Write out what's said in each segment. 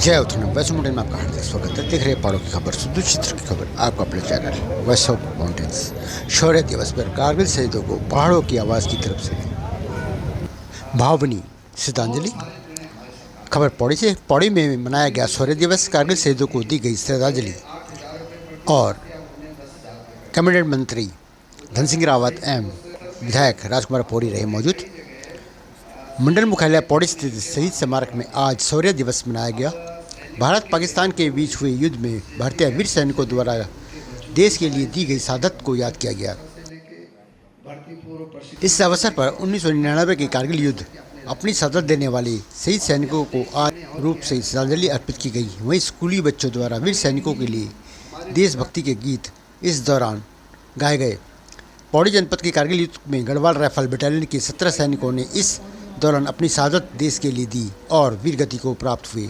जय उत्थान वैसे मुंडे में आपका हार्दिक स्वागत है। देख रहे हैं पहाड़ों की खबर, सुदूर क्षेत्र की खबर, आपका अपने चैनल वॉइस ऑफ माउंटेन्स। शौर्य दिवस पर कारगिल शहीदों को पहाड़ों की आवाज़ की तरफ से भावभीनी श्रद्धांजलि। खबर पौड़ी से। पौड़ी में मनाया गया शौर्य दिवस, कारगिल शहीदों को दी गई श्रद्धांजलि और कैबिनेट मंत्री धन सिंह रावत एवं विधायक राजकुमार पौड़ी रहे मौजूद। मंडल मुख्यालय पौड़ी स्थित शहीद स्मारक में आज शौर्य दिवस मनाया गया। भारत पाकिस्तान के बीच हुए युद्ध में भारतीय वीर सैनिकों द्वारा देश के लिए दी गई शहादत को याद किया गया। इस अवसर पर 1999 के कारगिल युद्ध अपनी शहादत देने वाले शहीद सैनिकों को आज रूप से श्रद्धांजलि अर्पित की गई। वहीं स्कूली बच्चों द्वारा वीर सैनिकों के लिए देशभक्ति के गीत इस दौरान गाए गए। पौड़ी जनपद के कारगिल युद्ध में गढ़वाल राइफल बटालियन के 17 सैनिकों ने इस दौरान अपनी शहादत देश के लिए दी और वीर गति को प्राप्त हुए।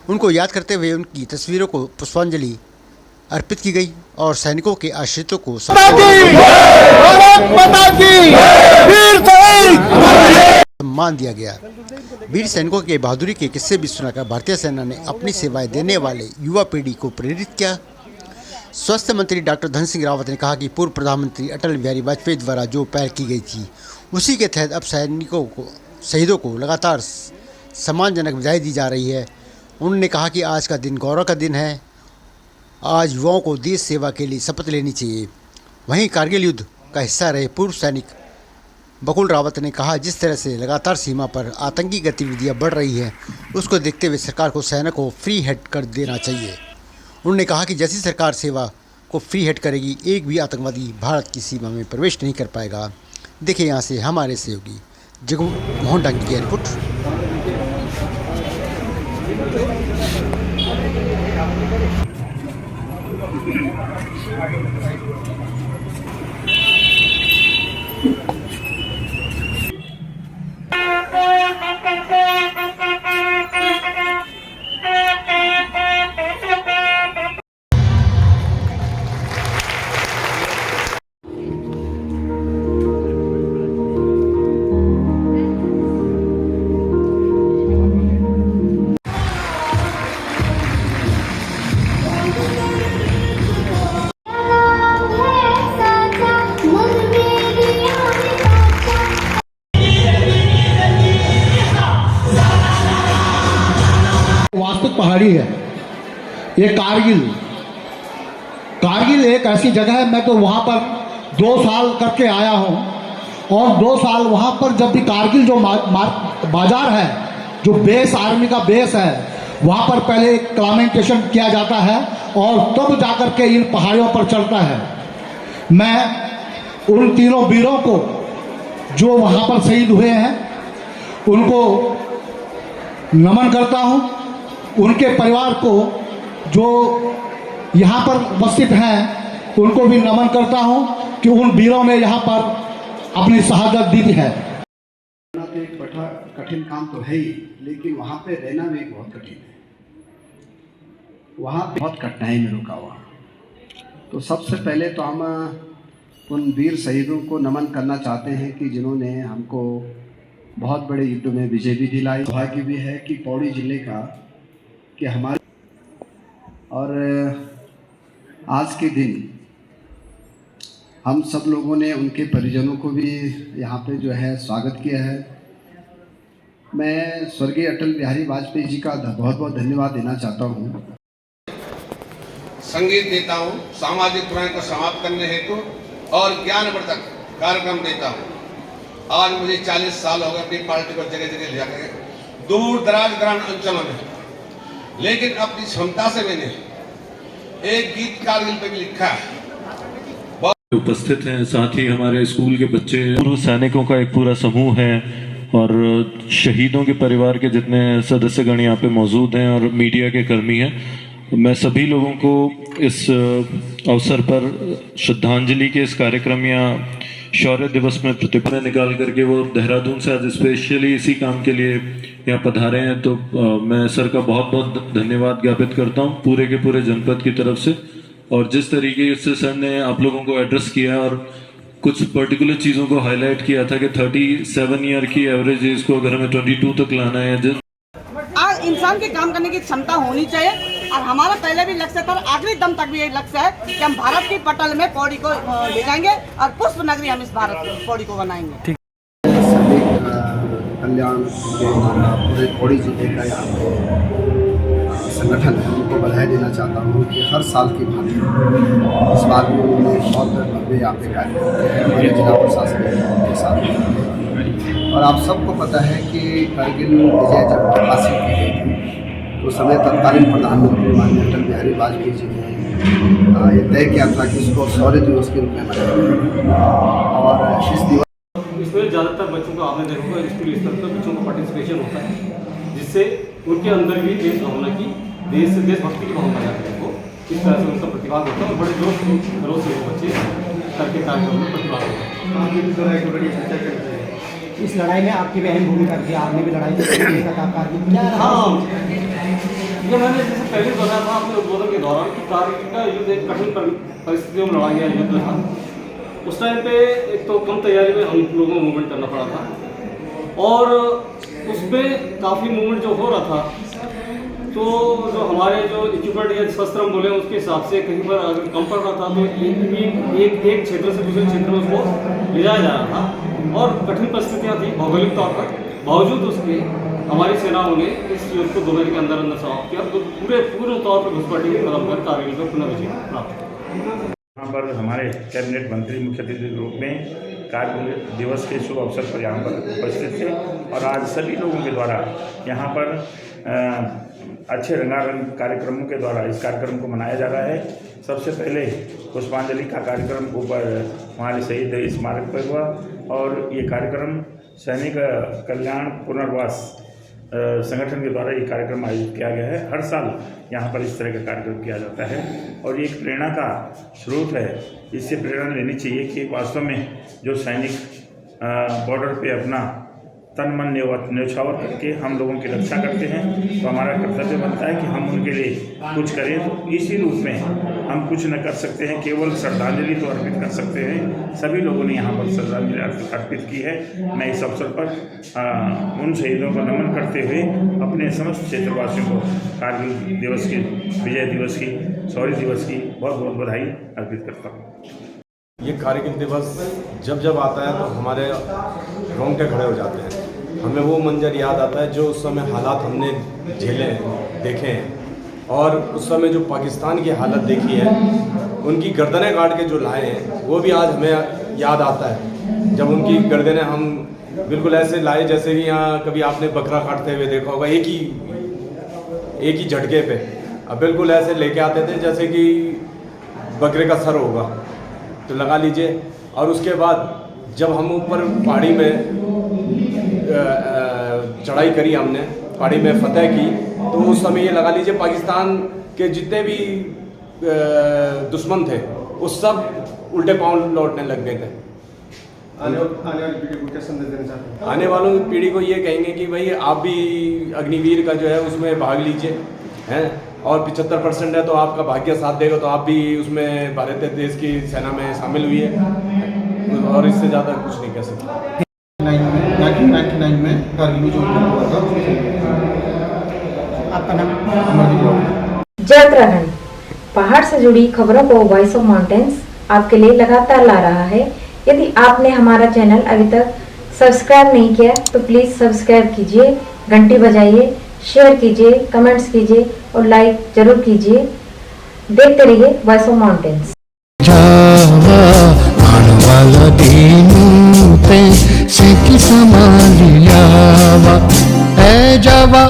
उनको याद करते हुए उनकी तस्वीरों को पुष्पांजलि अर्पित की गई और सैनिकों के आश्रितों को सम्मान दिया गया। वीर सैनिकों के बहादुरी के किस्से भी सुनाकर भारतीय सेना ने अपनी सेवाएं देने वाले युवा पीढ़ी को प्रेरित किया। स्वास्थ्य मंत्री डॉक्टर धन सिंह रावत ने कहा कि पूर्व प्रधानमंत्री अटल बिहारी वाजपेयी द्वारा जो पहल की गई थी उसी के तहत अब शहीदों को लगातार सम्मानजनक विदाई दी जा रही है। उन्होंने कहा कि आज का दिन गौरव का दिन है। आज युवाओं को देश सेवा के लिए शपथ लेनी चाहिए। वहीं कारगिल युद्ध का हिस्सा रहे पूर्व सैनिक बकुल रावत ने कहा, जिस तरह से लगातार सीमा पर आतंकी गतिविधियां बढ़ रही हैं उसको देखते हुए सरकार को सेना को फ्री हेड कर देना चाहिए। उन्होंने कहा कि जैसी सरकार सेवा को फ्री हेड करेगी, एक भी आतंकवादी भारत की सीमा में प्रवेश नहीं कर पाएगा। देखिए यहाँ से हमारे सहयोगी जगू मोहन डांगी की रिपोर्ट। वास्तविक पहाड़ी है ये कारगिल एक ऐसी जगह है। मैं तो वहाँ पर 2 साल करके आया हूँ और 2 साल वहाँ पर जब भी कारगिल जो बाजार है, जो बेस आर्मी का बेस है, वहाँ पर पहले क्लामेंटेशन किया जाता है और तब जाकर के इन पहाड़ियों पर चढ़ता है। मैं उन तीनों वीरों को जो वहाँ पर शहीद हुए हैं उनको नमन करता हूँ। उनके परिवार को जो यहाँ पर उपस्थित हैं उनको भी नमन करता हूँ कि उन वीरों ने यहाँ पर अपनी शहादत दी है। तो एक कठिन काम तो है ही, लेकिन वहाँ पे रहना भी बहुत कठिन है। वहाँ पे बहुत कठिनाई में रुका हुआ। तो सबसे पहले तो हम उन वीर शहीदों को नमन करना चाहते हैं कि जिन्होंने हमको बहुत बड़े युद्ध में विजय भी दिलाई। भाग्य भी है कि पौड़ी जिले का कि हमारे और आज के दिन हम सब लोगों ने उनके परिजनों को भी यहाँ पे जो है स्वागत किया है। मैं स्वर्गीय अटल बिहारी वाजपेयी जी का बहुत बहुत धन्यवाद देना चाहता हूँ। संगीत देता हूँ, सामाजिक बुराई को समाप्त करने हेतु और ज्ञानवर्धक कार्यक्रम देता हूँ। आज मुझे 40 साल हो गए अपनी पार्टी को जगह जगह ले जाकर दूर दराज ग्रामीण अंचलों में, लेकिन अपनी क्षमता से मैंने एक गीत कारगिल पे भी लिखा है। उपस्थित हैं, साथ ही हमारे स्कूल के बच्चे, पूर्व सैनिकों का एक पूरा समूह है और शहीदों के परिवार के जितने सदस्यगण यहाँ पे मौजूद हैं और मीडिया के कर्मी हैं। मैं सभी लोगों को इस अवसर पर श्रद्धांजलि के इस कार्यक्रम या शौर्य दिवस में प्रतिभा निकाल करके वो देहरादून से आज स्पेशली इसी काम के लिए यहाँ पधारे हैं। तो मैं सर का बहुत बहुत धन्यवाद ज्ञापित करता हूँ पूरे के पूरे जनपद की तरफ से। और जिस तरीके से सर ने आप लोगों को एड्रेस किया और कुछ पर्टिकुलर चीज़ों को हाईलाइट किया था कि 37 ईयर की एवरेज एज को अगर हमें 22 तक लाना है, इंसान की काम करने की क्षमता होनी चाहिए। और हमारा पहले भी लक्ष्य था, आखिरी दम तक भी यही लक्ष्य है कि हम भारत की पटल में पौड़ी को ले जाएंगे और पुष्प नगरी हम इस भारत की पौड़ी को बनाएंगे। सैनिक कल्याण के पूरे पौड़ी जिले का यहाँ पे संगठन है, उनको बधाई देना चाहता हूँ कि हर साल की भांति इस बार भी उन्होंने बहुत भव्य यहाँ पे कार्यक्रम किया है हमारे जिला प्रशासन के साथ। और आप सबको पता है कि कारगिल विजय जब हासिल की गई थी तो उस समय तत्कालीन प्रधानमंत्री माननीय अटल बिहारी वाजपेयी जी ने ये तय किया था कि इसको शौर्य दिवस के रूप में मनाया जाएगा। और इस दिवस इसमें ज़्यादातर बच्चों का आपने देखा होगा स्कूल स्तर पर बच्चों का पार्टिसिपेशन होता है, जिससे उनके अंदर भी देश भावना की देशभक्ति की भावना जाती है। वो इस तरह से उनका प्रतिभाग होता है और बड़े जोश खरोश से बच्चे करके कार्यक्रम में प्रतिभाग होता है। इस लड़ाई में आपकी भी अहम भूमिका थी, आपने भी लड़ाई क्या? हाँ, जो मैंने जैसे पहले बताया था अपने उद्बोधन के दौरान कि कारगिल का युद्ध एक कठिन परिस्थितियों में लड़ा गया युद्ध था। उस टाइम पे एक तो कम तैयारी में हम लोगों को मूवमेंट करना पड़ा था और उसमें काफ़ी मूवमेंट जो हो रहा था तो जो हमारे जो इक्विपमेंट या शस्त्र हम बोले उसके हिसाब से कहीं पर अगर कम पड़ रहा था तो एक क्षेत्र से दूसरे क्षेत्र में उसको ले जाया जा रहा था और कठिन परिस्थितियाँ थी भौगोलिक तौर पर। बावजूद उसके हमारी सेनाओं ने इस युद्ध को 2 महीने के अंदर अंदर समाप्त किया तो पूरे तौर पर घुसपैठी की कदम कर कारगिल को पुनः विजय प्राप्त किया। यहाँ पर हमारे कैबिनेट मंत्री मुख्य अतिथि के रूप में कारगिल दिवस के शुभ अवसर पर यहाँ पर उपस्थित थे और आज सभी लोगों के द्वारा यहाँ पर अच्छे रंगारंग कार्यक्रमों के द्वारा इस कार्यक्रम को मनाया जा रहा है। सबसे पहले पुष्पांजलि का कार्यक्रम ऊपर हमारे शहीद स्मारक पर हुआ और ये कार्यक्रम सैनिक कल्याण पुनर्वास संगठन के द्वारा ये कार्यक्रम आयोजित किया गया है। हर साल यहाँ पर इस तरह का कार्यक्रम किया जाता है और ये एक प्रेरणा का स्रोत है। इससे प्रेरणा लेनी चाहिए कि वास्तव में जो सैनिक बॉर्डर पे अपना तन मन न्यौछावर करके हम लोगों की रक्षा करते हैं तो हमारा कर्तव्य बनता है कि हम उनके लिए कुछ करें। तो इसी रूप में हम कुछ न कर सकते हैं, केवल श्रद्धांजलि तो अर्पित कर सकते हैं। सभी लोगों ने यहाँ पर श्रद्धांजलि अर्पित की है। मैं इस अवसर पर उन शहीदों को नमन करते हुए अपने समस्त क्षेत्रवासियों को कारगिल दिवस की, विजय दिवस की, शौर्य दिवस की बहुत बहुत बधाई अर्पित करता हूँ। ये कारगिल दिवस जब आता है तो हमारे रोंगटे खड़े हो जाते हैं। हमें वो मंजर याद आता है जो उस समय हालात हमने झेले हैं, देखे हैं और उस समय जो पाकिस्तान की हालत देखी है, उनकी गर्दनें काट के जो लाए हैं वो भी आज हमें याद आता है। जब उनकी गर्दनें हम बिल्कुल ऐसे लाए जैसे कि यहाँ कभी आपने बकरा काटते हुए देखा होगा, एक ही झटके पे अब बिल्कुल ऐसे लेके आते थे जैसे कि बकरे का सर होगा तो लगा लीजिए। और उसके बाद जब हम ऊपर पहाड़ी में चढ़ाई करी, हमने पहाड़ी में फतह की, तो उस समय ये लगा लीजिए पाकिस्तान के जितने भी दुश्मन थे वो सब उल्टे पांव लौटने लग गए थे। आने वाली पीढ़ी को क्या संदेश देना चाहते हैं? आने वालों की पीढ़ी को ये कहेंगे कि भाई आप भी अग्निवीर का जो है उसमें भाग लीजिए हैं और 75% है तो आपका भाग्य साथ देगा तो आप भी उसमें भारतीय देश की सेना में शामिल हुई है और इससे ज़्यादा कुछ नहीं कह सकते। 1999 में कारगिल में जो हुआ था। आपका नाम? जय उत्तराखंड। पहाड़ से जुड़ी खबरों को वॉइस ऑफ माउंटेन्स आपके लिए लगातार ला रहा है। यदि आपने हमारा चैनल अभी तक सब्सक्राइब नहीं किया तो प्लीज़ सब्सक्राइब कीजिए, घंटी बजाइए, शेयर कीजिए, कमेंट्स कीजिए और लाइक जरूर कीजिए। देखते रहिए voice of mountains. A Java